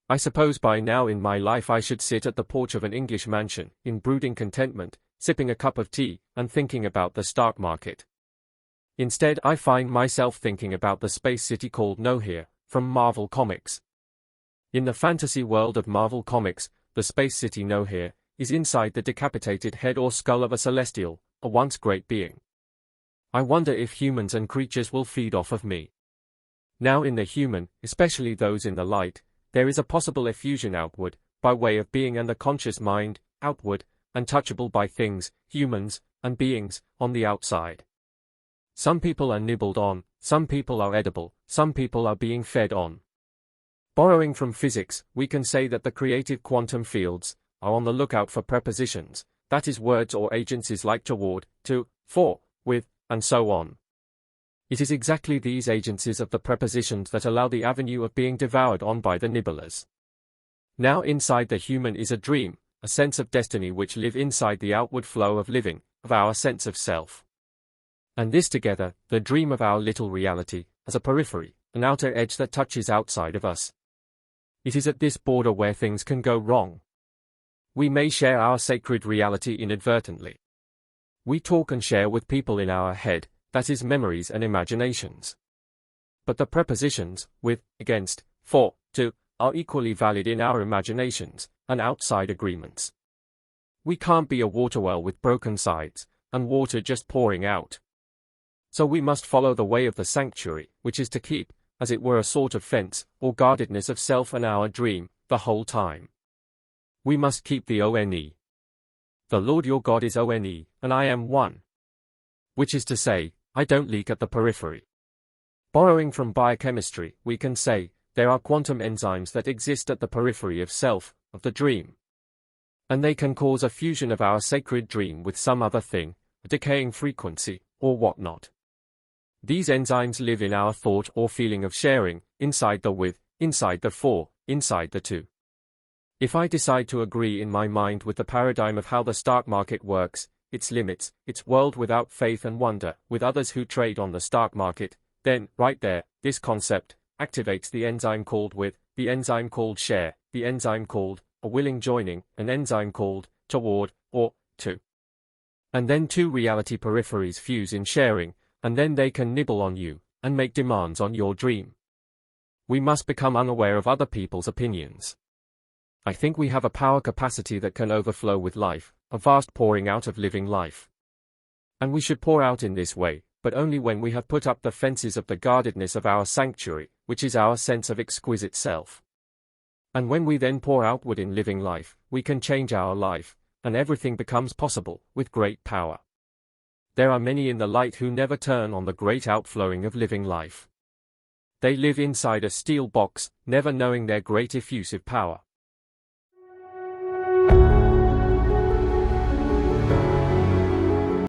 I suppose by now in my life I should sit at the porch of an English mansion, in brooding contentment, sipping a cup of tea, and thinking about the stock market. Instead, I find myself thinking about the space city called Knowhere, from Marvel Comics. In the fantasy world of Marvel Comics, the space city Knowhere is inside the decapitated head or skull of a celestial, a once great being. I wonder if humans and creatures will feed off of me. Now in the human, especially those in the light, there is a possible effusion outward, by way of being and the conscious mind, outward, untouchable by things, humans, and beings, on the outside. Some people are nibbled on, some people are edible, some people are being fed on. Borrowing from physics, we can say that the creative quantum fields are on the lookout for prepositions, that is words or agencies like toward, to, for, with, and so on. It is exactly these agencies of the prepositions that allow the avenue of being devoured on by the nibblers. Now inside the human is a dream, a sense of destiny which live inside the outward flow of living, of our sense of self. And this together, the dream of our little reality, as a periphery, an outer edge that touches outside of us. It is at this border where things can go wrong. We may share our sacred reality inadvertently. We talk and share with people in our head, that is memories and imaginations. But the prepositions, with, against, for, to, are equally valid in our imaginations, and outside agreements. We can't be a water well with broken sides, and water just pouring out. So we must follow the way of the sanctuary, which is to keep, as it were a sort of fence, or guardedness of self and our dream, the whole time. We must keep the one. The Lord your God is one, and I am one. Which is to say, I don't leak at the periphery. Borrowing from biochemistry, we can say, there are quantum enzymes that exist at the periphery of self, of the dream. And they can cause a fusion of our sacred dream with some other thing, a decaying frequency, or whatnot. These enzymes live in our thought or feeling of sharing, inside the with, inside the for, inside the to. If I decide to agree in my mind with the paradigm of how the stock market works, its limits, its world without faith and wonder, with others who trade on the stock market, then, right there, this concept activates the enzyme called with, the enzyme called share, the enzyme called a willing joining, an enzyme called toward, or to. And then two reality peripheries fuse in sharing, and then they can nibble on you, and make demands on your dream. We must become unaware of other people's opinions. I think we have a power capacity that can overflow with life, a vast pouring out of living life. And we should pour out in this way, but only when we have put up the fences of the guardedness of our sanctuary, which is our sense of exquisite self. And when we then pour outward in living life, we can change our life, and everything becomes possible, with great power. There are many in the light who never turn on the great outflowing of living life. They live inside a steel box, never knowing their great effusive power.